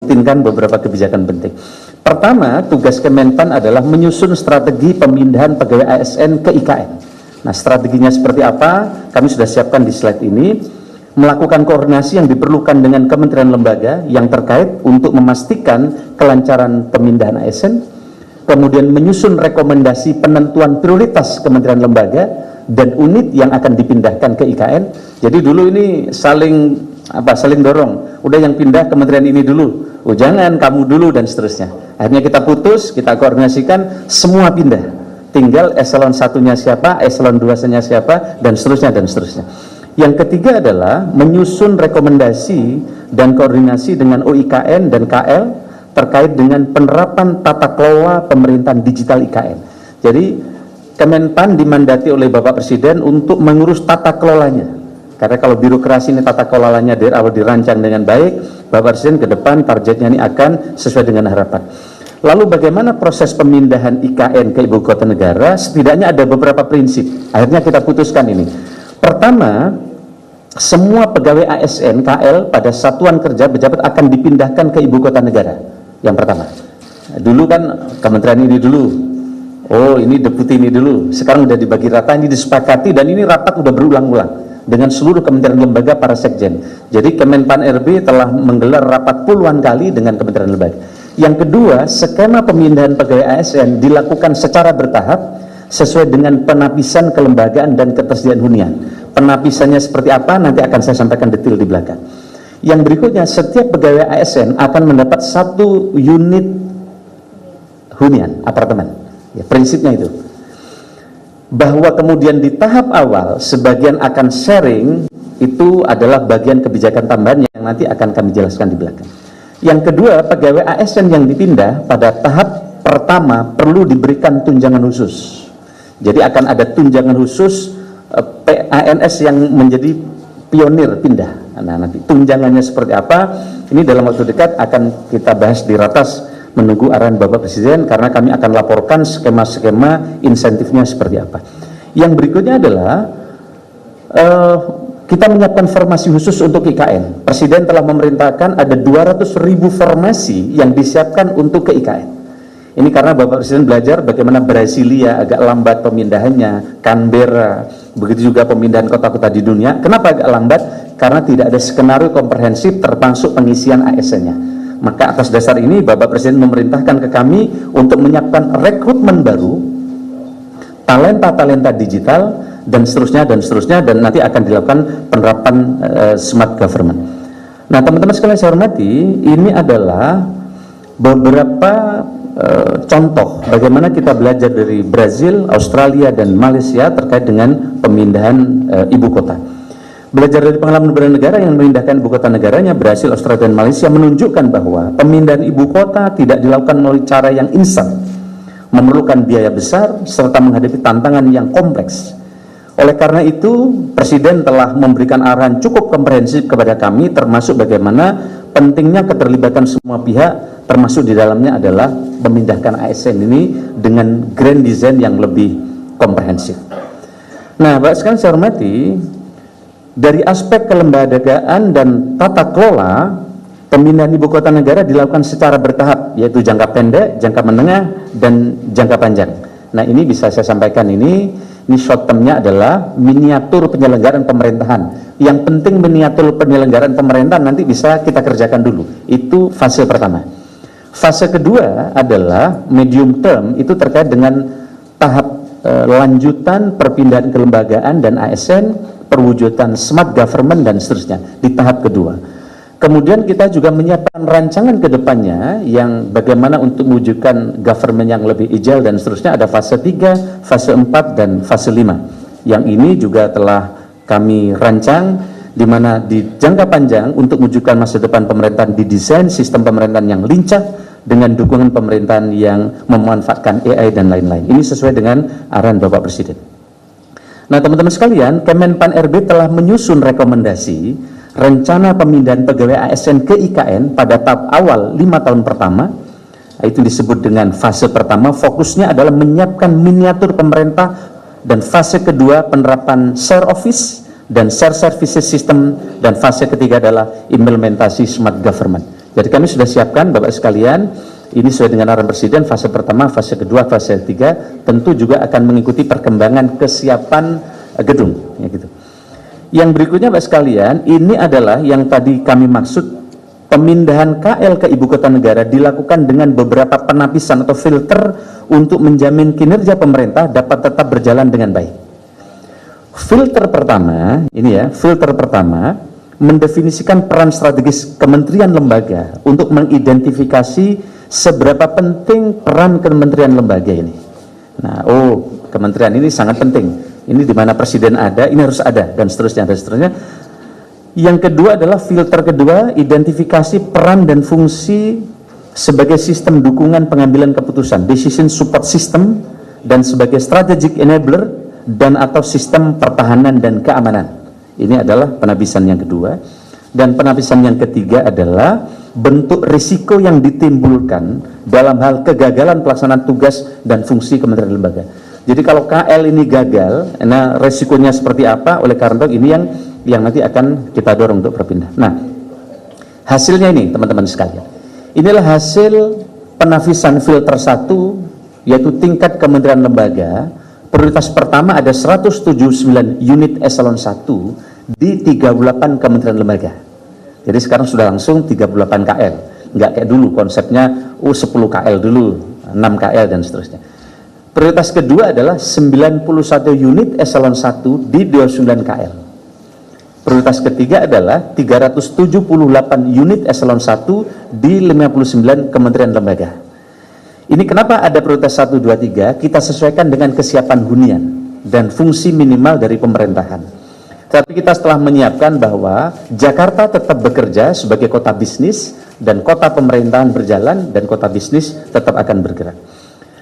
merutinkan beberapa kebijakan penting. Pertama, tugas Kemenpan adalah menyusun strategi pemindahan pegawai ASN ke IKN. Nah, strateginya seperti apa? Kami sudah siapkan di slide ini. Melakukan koordinasi yang diperlukan dengan kementerian lembaga yang terkait untuk memastikan kelancaran pemindahan ASN, kemudian menyusun rekomendasi penentuan prioritas kementerian lembaga dan unit yang akan dipindahkan ke IKN. Jadi dulu ini saling dorong, udah yang pindah kementerian ini dulu, oh jangan kamu dulu, dan seterusnya. Akhirnya kita putus, kita koordinasikan, semua pindah, tinggal eselon 1-nya siapa, eselon 2-nya siapa, dan seterusnya dan seterusnya. Yang ketiga adalah menyusun rekomendasi dan koordinasi dengan OIKN dan KL terkait dengan penerapan tata kelola pemerintahan digital IKN. Jadi Kemenpan dimandati oleh Bapak Presiden untuk mengurus tata kelolanya. Karena kalau birokrasi ini tata kelolanya dari awal dirancang dengan baik, Bapak Presiden ke depan targetnya ini akan sesuai dengan harapan. Lalu bagaimana proses pemindahan IKN ke Ibu Kota Negara? Setidaknya ada beberapa prinsip. Akhirnya kita putuskan ini. Pertama, semua pegawai ASN KL pada satuan kerja pejabat akan dipindahkan ke Ibu Kota Negara. Yang pertama. Dulu kan kementerian ini dulu. Oh, ini deputi ini dulu. Sekarang udah dibagi rata, ini disepakati, dan ini rapat udah berulang-ulang dengan seluruh kementerian lembaga para sekjen. Jadi Kemenpan RB telah menggelar rapat puluhan kali dengan kementerian lembaga. Yang kedua, skema pemindahan pegawai ASN dilakukan secara bertahap sesuai dengan penapisan kelembagaan dan ketersediaan hunian. Penapisannya seperti apa nanti akan saya sampaikan detail di belakang. Yang berikutnya, setiap pegawai ASN akan mendapat 1 unit hunian apartemen. Ya, prinsipnya itu. Bahwa kemudian di tahap awal sebagian akan sharing, itu adalah bagian kebijakan tambahan yang nanti akan kami jelaskan di belakang. Yang kedua, pegawai ASN yang dipindah pada tahap pertama perlu diberikan tunjangan khusus. Jadi akan ada tunjangan khusus PANS yang menjadi pionir pindah. Nah, nanti tunjangannya seperti apa? Ini dalam waktu dekat akan kita bahas di ratas, menunggu arahan Bapak Presiden, karena kami akan laporkan skema-skema insentifnya seperti apa. Yang berikutnya adalah kita menyiapkan formasi khusus untuk IKN. Presiden telah memerintahkan ada 200.000 formasi yang disiapkan untuk ke IKN. Ini karena Bapak Presiden belajar bagaimana Brasilia agak lambat pemindahannya, Canberra, begitu juga pemindahan kota-kota di dunia. Kenapa agak lambat? Karena tidak ada skenario komprehensif termasuk pengisian ASN-nya. Maka atas dasar ini Bapak Presiden memerintahkan ke kami untuk menyiapkan rekrutmen baru, talenta-talenta digital, dan seterusnya, dan nanti akan dilakukan penerapan smart government. Nah, teman-teman sekalian saya hormati, ini adalah beberapa contoh bagaimana kita belajar dari Brazil, Australia, dan Malaysia terkait dengan pemindahan ibu kota. Belajar dari pengalaman beberapa negara yang memindahkan ibu kota negaranya, Brazil, Australia, dan Malaysia, menunjukkan bahwa pemindahan ibu kota tidak dilakukan melalui cara yang instan, memerlukan biaya besar, serta menghadapi tantangan yang kompleks. Oleh karena itu, Presiden telah memberikan arahan cukup komprehensif kepada kami, termasuk bagaimana pentingnya keterlibatan semua pihak, termasuk di dalamnya adalah memindahkan ASN ini dengan grand design yang lebih komprehensif. Nah, Bapak sekalian saya hormati, dari aspek kelembagaan dan tata kelola, pemindahan ibu kota negara dilakukan secara bertahap, yaitu jangka pendek, jangka menengah, dan jangka panjang. Nah, ini bisa saya sampaikan ini short termnya adalah miniatur penyelenggaraan pemerintahan. Yang penting miniatur penyelenggaraan pemerintahan nanti bisa kita kerjakan dulu. Itu fase pertama. Fase kedua adalah medium term, itu terkait dengan tahap lanjutan perpindahan kelembagaan dan ASN, perwujudan smart government, dan seterusnya di tahap kedua. Kemudian kita juga menyiapkan rancangan ke depannya yang bagaimana untuk mewujudkan government yang lebih agile dan seterusnya. Ada fase 3, fase 4, dan fase 5. Yang ini juga telah kami rancang, di mana di jangka panjang untuk mewujudkan masa depan pemerintahan didesain sistem pemerintahan yang lincah dengan dukungan pemerintahan yang memanfaatkan AI dan lain-lain. Ini sesuai dengan arahan Bapak Presiden. Nah, teman-teman sekalian, Kemenpan RB telah menyusun rekomendasi rencana pemindahan pegawai ASN ke IKN pada tahap awal 5 tahun pertama. Itu disebut dengan fase pertama, fokusnya adalah menyiapkan miniatur pemerintah, dan fase kedua penerapan share office dan share services system, dan fase ketiga adalah implementasi smart government. Jadi kami sudah siapkan Bapak sekalian, ini sesuai dengan arahan Presiden, fase pertama, fase kedua, fase ketiga, tentu juga akan mengikuti perkembangan kesiapan gedung. Ya, gitu. Yang berikutnya Bapak sekalian, ini adalah yang tadi kami maksud, pemindahan KL ke ibu kota negara dilakukan dengan beberapa penapisan atau filter untuk menjamin kinerja pemerintah dapat tetap berjalan dengan baik. Filter pertama, ini ya, filter pertama mendefinisikan peran strategis kementerian lembaga untuk mengidentifikasi seberapa penting peran kementerian lembaga ini. Nah, kementerian ini sangat penting. Ini di mana presiden ada, ini harus ada, dan seterusnya, dan seterusnya. Yang kedua adalah filter kedua, identifikasi peran dan fungsi sebagai sistem dukungan pengambilan keputusan, decision support system, dan sebagai strategic enabler dan atau sistem pertahanan dan keamanan. Ini adalah penapisan yang kedua. Dan penapisan yang ketiga adalah bentuk risiko yang ditimbulkan dalam hal kegagalan pelaksanaan tugas dan fungsi kementerian lembaga. Jadi kalau KL ini gagal, nah resikonya seperti apa? Oleh karena itu ini yang nanti akan kita dorong untuk berpindah. Nah, hasilnya ini teman-teman sekalian. Inilah hasil penapisan filter 1, yaitu tingkat kementerian lembaga. Prioritas pertama ada 179 unit eselon 1 di 38 kementerian lembaga. Jadi sekarang sudah langsung 38 KL. Enggak kayak dulu konsepnya 10 KL dulu, 6 KL dan seterusnya. Prioritas kedua adalah 91 unit eselon 1 di 29 KL. Prioritas ketiga adalah 378 unit eselon 1 di 59 kementerian lembaga. Ini kenapa ada prioritas 1, 2, 3, kita sesuaikan dengan kesiapan hunian dan fungsi minimal dari pemerintahan. Tapi kita setelah menyiapkan bahwa Jakarta tetap bekerja sebagai kota bisnis dan kota pemerintahan berjalan dan kota bisnis tetap akan bergerak.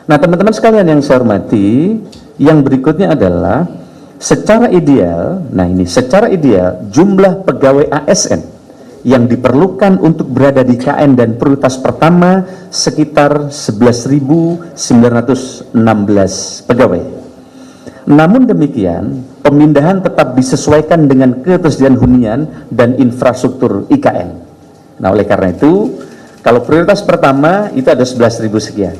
Nah teman-teman sekalian yang saya hormati, yang berikutnya adalah secara ideal, nah ini secara ideal jumlah pegawai ASN yang diperlukan untuk berada di KN dan prioritas pertama sekitar 11.916 pegawai. Namun demikian, pemindahan tetap disesuaikan dengan ketersediaan hunian dan infrastruktur IKN. Nah oleh karena itu, kalau prioritas pertama itu ada 11.000 sekian.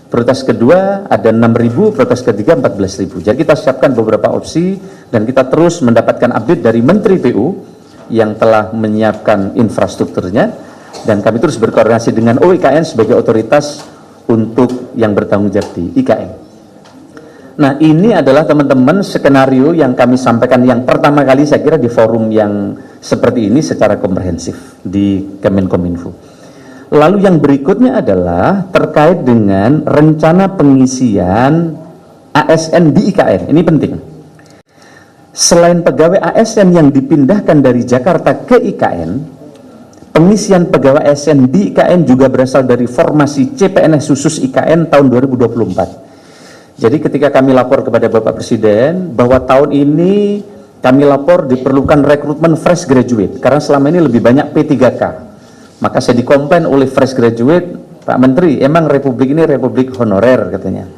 Prioritas kedua ada 6.000, prioritas ketiga 14.000. Jadi kita siapkan beberapa opsi dan kita terus mendapatkan update dari Menteri PU yang telah menyiapkan infrastrukturnya, dan kami terus berkoordinasi dengan OIKN sebagai otoritas untuk yang bertanggung jawab di IKN. Nah ini adalah teman-teman skenario yang kami sampaikan yang pertama kali saya kira di forum yang seperti ini secara komprehensif di Kemenkominfo. Lalu yang berikutnya adalah terkait dengan rencana pengisian ASN di IKN. Ini penting. Selain pegawai ASN yang dipindahkan dari Jakarta ke IKN, pengisian pegawai ASN di IKN juga berasal dari formasi CPNS khusus IKN tahun 2024. Jadi ketika kami lapor kepada Bapak Presiden bahwa tahun ini kami lapor diperlukan rekrutmen fresh graduate karena selama ini lebih banyak P3K. Maka saya dikomplain oleh fresh graduate, Pak Menteri, emang Republik ini Republik honorer katanya.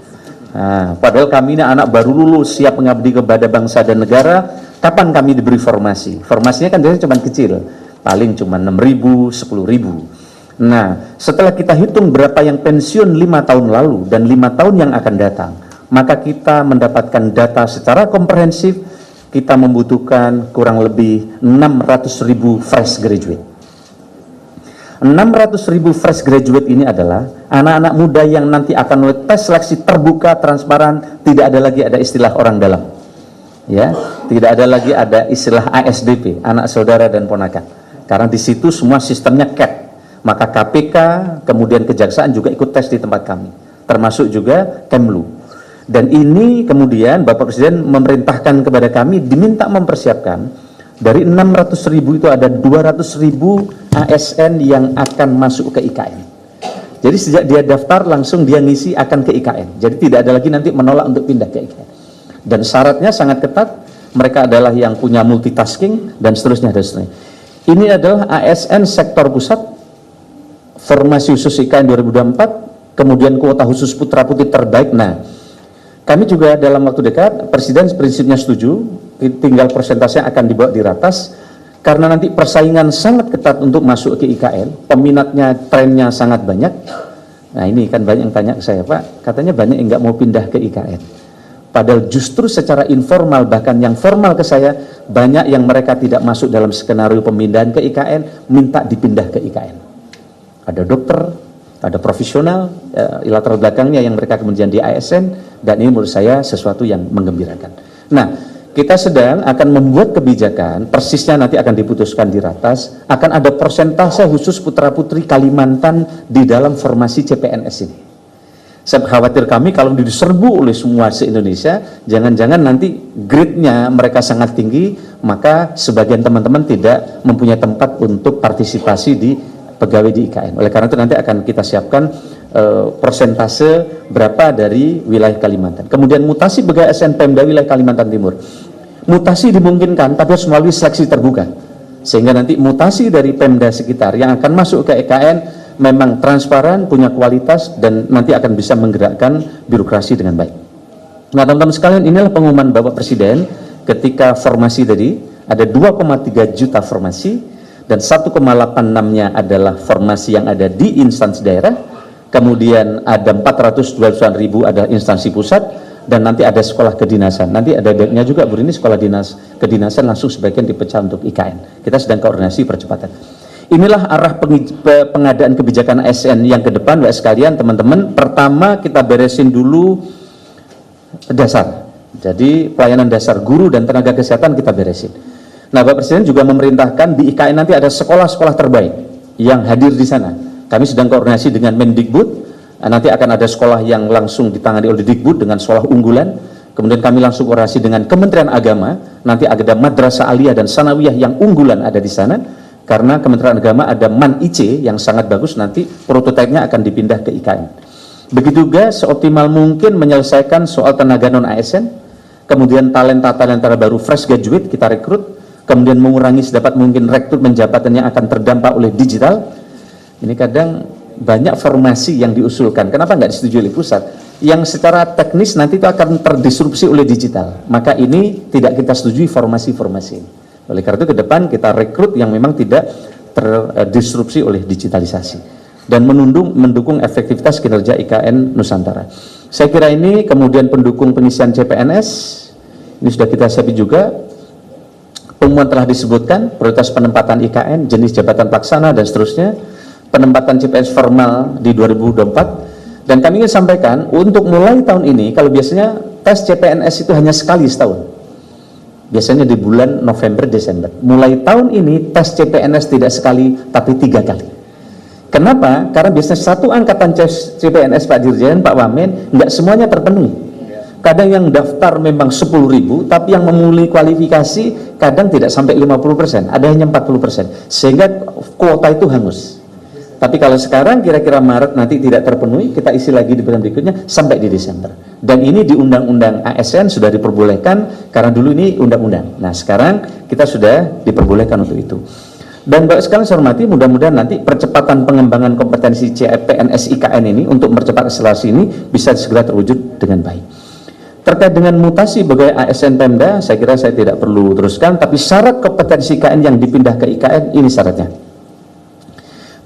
Nah, padahal kami ini anak baru lulus, siap mengabdi kepada bangsa dan negara, kapan kami diberi formasi? Formasinya kan biasanya cuma kecil, paling cuma 6.000, 10.000. Nah, setelah kita hitung berapa yang pensiun 5 tahun lalu dan 5 tahun yang akan datang, maka kita mendapatkan data secara komprehensif, kita membutuhkan kurang lebih 600.000 fresh graduate. 600.000 fresh graduate ini adalah anak-anak muda yang nanti akan melalui tes seleksi terbuka, transparan, tidak ada lagi ada istilah orang dalam. Ya, tidak ada lagi ada istilah ASDP, anak saudara dan ponakan. Karena di situ semua sistemnya CAT. Maka KPK, kemudian Kejaksaan juga ikut tes di tempat kami, termasuk juga Kemlu. Dan ini kemudian Bapak Presiden memerintahkan kepada kami diminta mempersiapkan dari 600.000 itu ada 200.000 ASN yang akan masuk ke IKN. Jadi sejak dia daftar langsung dia ngisi akan ke IKN. Jadi tidak ada lagi nanti menolak untuk pindah ke IKN. Dan syaratnya sangat ketat, mereka adalah yang punya multitasking dan seterusnya dan seterusnya. Ini adalah ASN sektor pusat, formasi khusus IKN 2024, kemudian kuota khusus putra putri terbaik. Nah, kami juga dalam waktu dekat, Presiden prinsipnya setuju, tinggal persentasenya akan dibawa di ratas. karena nanti persaingan sangat ketat untuk masuk ke IKN, peminatnya, trennya sangat banyak. Nah ini kan banyak yang tanya ke saya, Pak, katanya banyak yang nggak mau pindah ke IKN. Padahal justru secara informal, bahkan yang formal ke saya, banyak yang mereka tidak masuk dalam skenario pemindahan ke IKN, minta dipindah ke IKN. Ada dokter, ada profesional, latar belakangnya yang mereka kemudian di ASN, dan ini menurut saya sesuatu yang menggembirakan. Nah, kita sedang akan membuat kebijakan, persisnya nanti akan diputuskan di Ratas, akan ada persentase khusus putra-putri Kalimantan di dalam formasi CPNS ini. Saya khawatir kami kalau diserbu oleh semua se-Indonesia, jangan-jangan nanti grade-nya mereka sangat tinggi, maka sebagian teman-teman tidak mempunyai tempat untuk partisipasi di pegawai di IKN. Oleh karena itu nanti akan kita siapkan persentase berapa dari wilayah Kalimantan. Kemudian mutasi pegawai ASN Pemda wilayah Kalimantan Timur. Mutasi dimungkinkan, tapi harus melalui seleksi terbuka. Sehingga nanti mutasi dari Pemda sekitar yang akan masuk ke IKN memang transparan, punya kualitas, dan nanti akan bisa menggerakkan birokrasi dengan baik. Nah teman-teman sekalian, inilah pengumuman Bapak Presiden ketika formasi tadi, ada 2,3 juta formasi, dan 1,86-nya adalah formasi yang ada di instansi daerah, kemudian ada 420.000 ada instansi pusat, dan nanti ada sekolah kedinasan. Nanti ada baiknya juga, Bu, ini sekolah kedinasan langsung sebagian dipecah untuk IKN. Kita sedang koordinasi percepatan. Inilah arah pengadaan kebijakan ASN yang ke depan, Bapak sekalian, teman-teman. Pertama kita beresin dulu dasar. Jadi pelayanan dasar guru dan tenaga kesehatan kita beresin. Nah, Bapak Presiden juga memerintahkan di IKN nanti ada sekolah-sekolah terbaik yang hadir di sana. Kami sedang koordinasi dengan Mendikbud. Nanti akan ada sekolah yang langsung ditangani oleh Dikbud dengan sekolah unggulan. Kemudian kami langsung koordinasi dengan Kementerian Agama. Nanti ada madrasah aliyah dan sanawiyah yang unggulan ada di sana. Karena Kementerian Agama ada MAN IC yang sangat bagus, nanti prototipenya akan dipindah ke IKN. Begitu juga seoptimal mungkin menyelesaikan soal tenaga non-ASN. Kemudian talenta-talenta baru fresh graduate kita rekrut. Kemudian mengurangi sedapat mungkin rekrutmen jabatan yang akan terdampak oleh digital. Ini kadang banyak formasi yang diusulkan, kenapa nggak disetujui oleh pusat? Yang secara teknis nanti itu akan terdisrupsi oleh digital, maka ini tidak kita setujui formasi-formasi ini. Oleh karena itu ke depan kita rekrut yang memang tidak terdisrupsi oleh digitalisasi dan mendukung efektivitas kinerja IKN Nusantara. Saya kira ini, kemudian pendukung pengisian CPNS, ini sudah kita siapin juga. Pengumuman telah disebutkan, prioritas penempatan IKN, jenis jabatan pelaksana, dan seterusnya. Penempatan CPNS formal di 2024, dan kami ingin sampaikan untuk mulai tahun ini, kalau biasanya tes CPNS itu hanya sekali setahun, biasanya di bulan November Desember. Mulai tahun ini tes CPNS tidak sekali tapi 3 kali. Kenapa? Karena biasanya satu angkatan CPNS Pak Dirjen, Pak Wamen, nggak semuanya terpenuhi. Kadang yang daftar memang 10.000, tapi yang memulai kualifikasi kadang tidak sampai 50%, ada hanya 40%, sehingga kuota itu hangus. Tapi kalau sekarang kira-kira Maret nanti tidak terpenuhi, kita isi lagi di bulan berikutnya sampai di Desember. Dan ini di Undang-Undang ASN sudah diperbolehkan, karena dulu ini undang-undang. Nah sekarang kita sudah diperbolehkan untuk itu. Dan Bapak sekalian saya hormati, mudah-mudahan nanti percepatan pengembangan kompetensi CPNS IKN ini untuk mempercepat akselerasi ini bisa segera terwujud dengan baik. Terkait dengan mutasi pegawai ASN Pemda, saya kira saya tidak perlu teruskan, tapi syarat kompetensi IKN yang dipindah ke IKN ini syaratnya.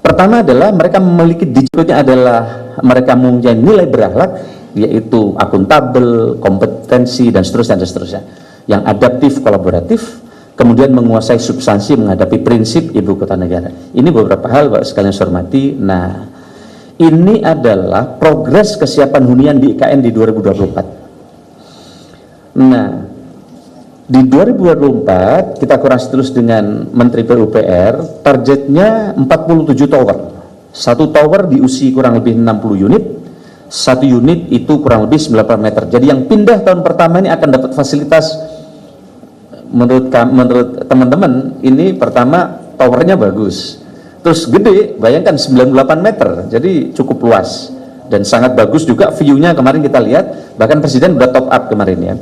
Pertama adalah mereka memiliki digitalnya adalah mereka mempunyai nilai berakhlak, yaitu akuntabel, kompetensi, dan seterusnya, yang adaptif, kolaboratif, kemudian menguasai substansi menghadapi prinsip ibu kota negara. Ini beberapa hal Bapak sekalian saya hormati. Nah, ini adalah progres kesiapan hunian di IKN di 2024. Nah, di 2024 kita koordinasi terus dengan Menteri PUPR, targetnya 47 tower. Satu tower diusi kurang lebih 60 unit, satu unit itu kurang lebih 90 meter. Jadi yang pindah tahun pertama ini akan dapat fasilitas, menurut teman-teman ini pertama towernya bagus, terus gede, bayangkan 98 meter, jadi cukup luas dan sangat bagus juga view-nya. Kemarin kita lihat, bahkan Presiden udah top up kemarin ya.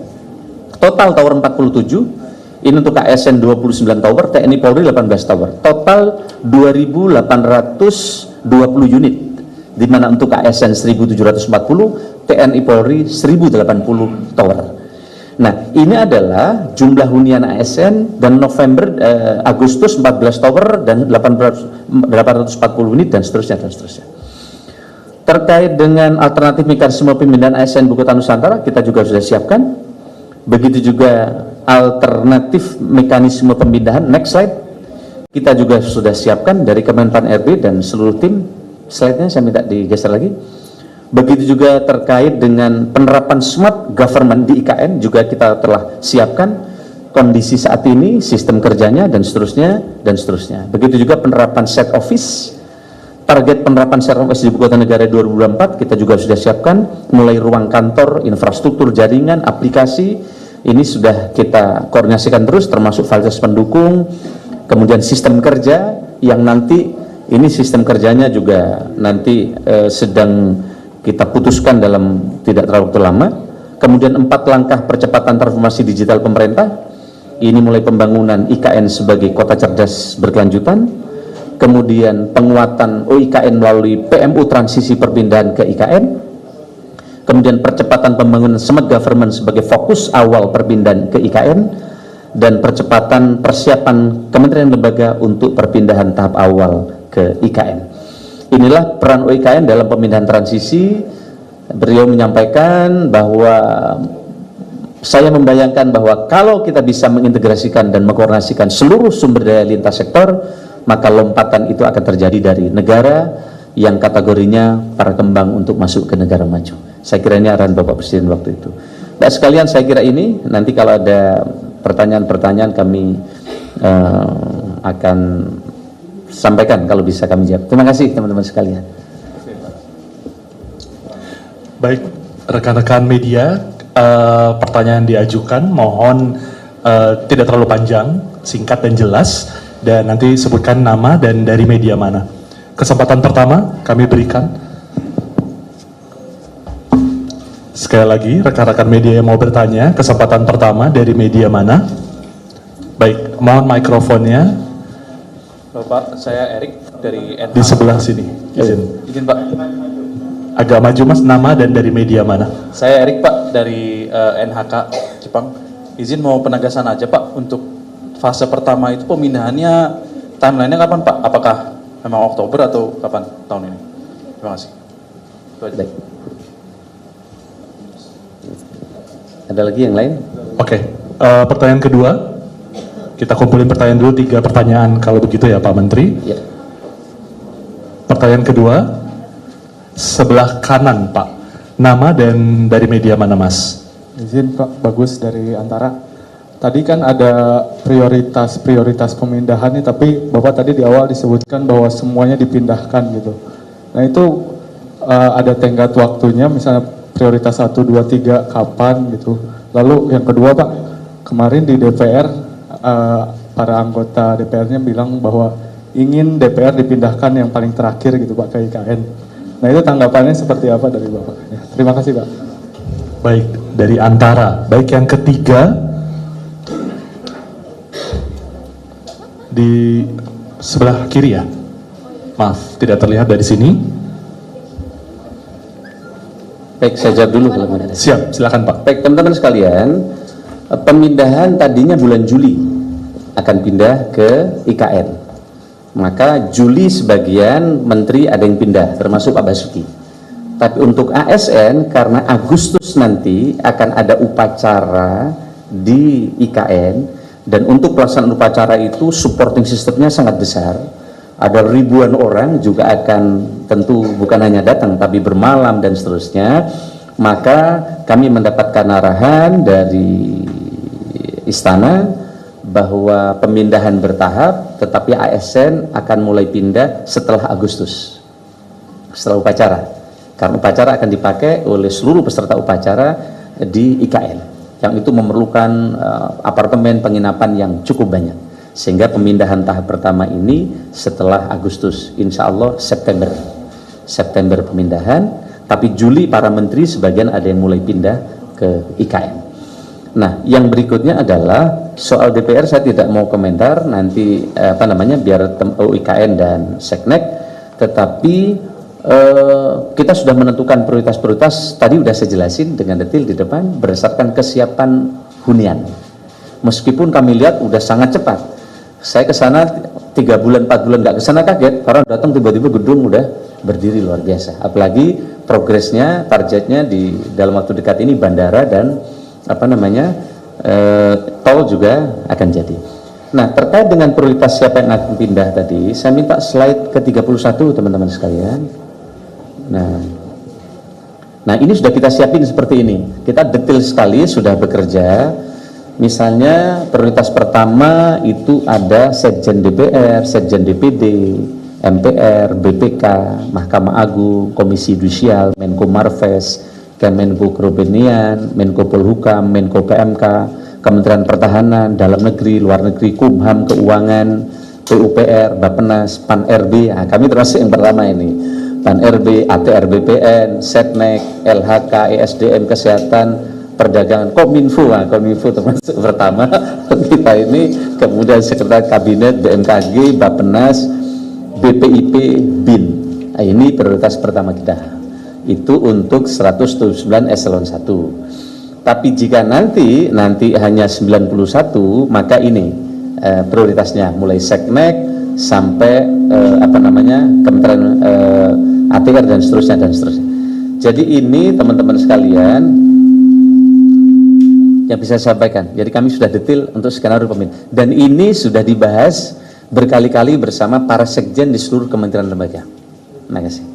Total tower 47, ini untuk ASN 29 tower, TNI Polri 18 tower, total 2.820 unit, di mana untuk ASN 1.740, TNI Polri 1.080 tower. Nah, ini adalah jumlah hunian ASN dan Agustus 14 tower dan 840 unit dan seterusnya dan seterusnya. Terkait dengan alternatif mekanisme pemindahan ASN Buku Kota Nusantara, kita juga sudah siapkan. Begitu juga alternatif mekanisme pemindahan, next slide, kita juga sudah siapkan dari Kemenpan RB dan seluruh tim. Slide-nya saya minta digeser lagi. Begitu juga terkait dengan penerapan smart government di IKN, juga kita telah siapkan kondisi saat ini, sistem kerjanya, dan seterusnya, dan seterusnya. Begitu juga penerapan set office, target penerapan set office di Ibu Kota Negara 2024, kita juga sudah siapkan, mulai ruang kantor, infrastruktur jaringan, aplikasi, ini sudah kita koordinasikan terus, termasuk fasilitas pendukung, kemudian sistem kerja, yang nanti, ini sistem kerjanya juga nanti sedang kita putuskan dalam tidak terlalu lama. Kemudian 4 langkah percepatan transformasi digital pemerintah, ini mulai pembangunan IKN sebagai kota cerdas berkelanjutan, kemudian penguatan OIKN melalui PMU transisi perpindahan ke IKN, kemudian percepatan pembangunan smart government sebagai fokus awal perpindahan ke IKN, dan percepatan persiapan kementerian lembaga untuk perpindahan tahap awal ke IKN. Inilah peran OIKN dalam pemindahan transisi. Beliau menyampaikan bahwa saya membayangkan bahwa kalau kita bisa mengintegrasikan dan mengkoordinasikan seluruh sumber daya lintas sektor, maka lompatan itu akan terjadi dari negara yang kategorinya para kembang untuk masuk ke negara maju. Saya kira ini arahan Bapak Presiden waktu itu. Nah, sekalian saya kira ini, nanti kalau ada pertanyaan-pertanyaan kami akan sampaikan kalau bisa kami jawab. Terima kasih teman-teman sekalian. Baik, rekan-rekan media, pertanyaan diajukan, mohon tidak terlalu panjang, singkat dan jelas, dan nanti sebutkan nama dan dari media mana. Kesempatan pertama kami berikan. Sekali lagi, rekan-rekan media yang mau bertanya, kesempatan pertama dari media mana? Baik, mohon mikrofonnya. Bapak, saya Erik dari NHK. Di sebelah sini. Izin Pak. Agak maju Mas, nama dan dari media mana? Saya Erik Pak dari NHK Jepang. Izin mau penegasan aja Pak, untuk fase pertama itu pemindahannya timelinenya kapan Pak? Apakah memang Oktober atau kapan tahun ini? Terima kasih. Baik. Ada lagi yang lain? Oke, pertanyaan kedua. Kita kumpulin pertanyaan dulu, 3 pertanyaan kalau begitu ya Pak Menteri. Ya. Pertanyaan kedua, sebelah kanan Pak, nama dan dari media mana Mas? Izin Pak, Bagus dari Antara. Tadi kan ada prioritas pemindahan nih, tapi Bapak tadi di awal disebutkan bahwa semuanya dipindahkan gitu. Nah itu ada tenggat waktunya, misalnya prioritas 1, 2, 3 kapan gitu. Lalu yang kedua Pak, kemarin di DPR para anggota DPR-nya bilang bahwa ingin DPR dipindahkan yang paling terakhir gitu Pak ke IKN. Nah itu tanggapannya seperti apa dari Bapak? Ya, terima kasih Pak. Baik, dari Antara. Baik, yang ketiga di sebelah kiri ya. Maaf, tidak terlihat dari sini. Baik, saya jawab dulu kalau ada. Siap, silakan Pak. Baik, teman-teman sekalian, pemindahan tadinya bulan Juli akan pindah ke IKN. Maka Juli sebagian menteri ada yang pindah, termasuk Pak Basuki. Tapi untuk ASN, karena Agustus nanti akan ada upacara di IKN, dan untuk pelaksanaan upacara itu supporting sistemnya sangat besar. Ada ribuan orang juga akan tentu bukan hanya datang, tapi bermalam dan seterusnya. Maka kami mendapatkan arahan dari istana bahwa pemindahan bertahap, tetapi ASN akan mulai pindah setelah Agustus, setelah upacara, karena upacara akan dipakai oleh seluruh peserta upacara di IKN, yang itu memerlukan apartemen penginapan yang cukup banyak, sehingga pemindahan tahap pertama ini setelah Agustus, insya Allah September pemindahan, tapi Juli para menteri sebagian ada yang mulai pindah ke IKN. Nah, yang berikutnya adalah soal DPR, saya tidak mau komentar nanti biar OIKN dan Seknek, tetapi kita sudah menentukan prioritas-prioritas, tadi udah saya jelasin dengan detail di depan, berdasarkan kesiapan hunian. Meskipun kami lihat udah sangat cepat. Saya ke sana 3 bulan, 4 bulan nggak ke sana kaget, orang datang tiba-tiba gedung udah berdiri luar biasa. Apalagi progresnya, targetnya di dalam waktu dekat ini bandara dan tol juga akan jadi. Nah, terkait dengan prioritas siapa yang akan pindah tadi, saya minta slide ke-31 teman-teman sekalian. Nah ini sudah kita siapin seperti ini. Kita detail sekali sudah bekerja. Misalnya prioritas pertama itu ada Sekjen DPR, Sekjen DPD, MPR, BPK, Mahkamah Agung, Komisi Yudisial, Menko Marves, Kemenko Kepribadian, Menko Polhukam, Menko PMK, Kementerian Pertahanan, Dalam Negeri, Luar Negeri, Kumham, Keuangan, PUPR, Bappenas, Pan-RB. Nah, kami termasuk yang pertama ini. Pan-RB, ATR BPN, Setnek, LHK, ESDM, Kesehatan, Perdagangan, Kominfo. Nah, Kominfo termasuk pertama kita ini, kemudian Sekretariat Kabinet, BMKG, Bappenas, BPIP, BIN. Nah, ini prioritas pertama kita. Itu untuk 179 eselon 1. Tapi jika nanti hanya 91, maka ini prioritasnya mulai Seknek sampai Kementerian ATR dan seterusnya. Jadi ini teman-teman sekalian yang bisa saya sampaikan. Jadi kami sudah detail untuk skenario pemilu dan ini sudah dibahas berkali-kali bersama para sekjen di seluruh kementerian lembaga. Terima kasih.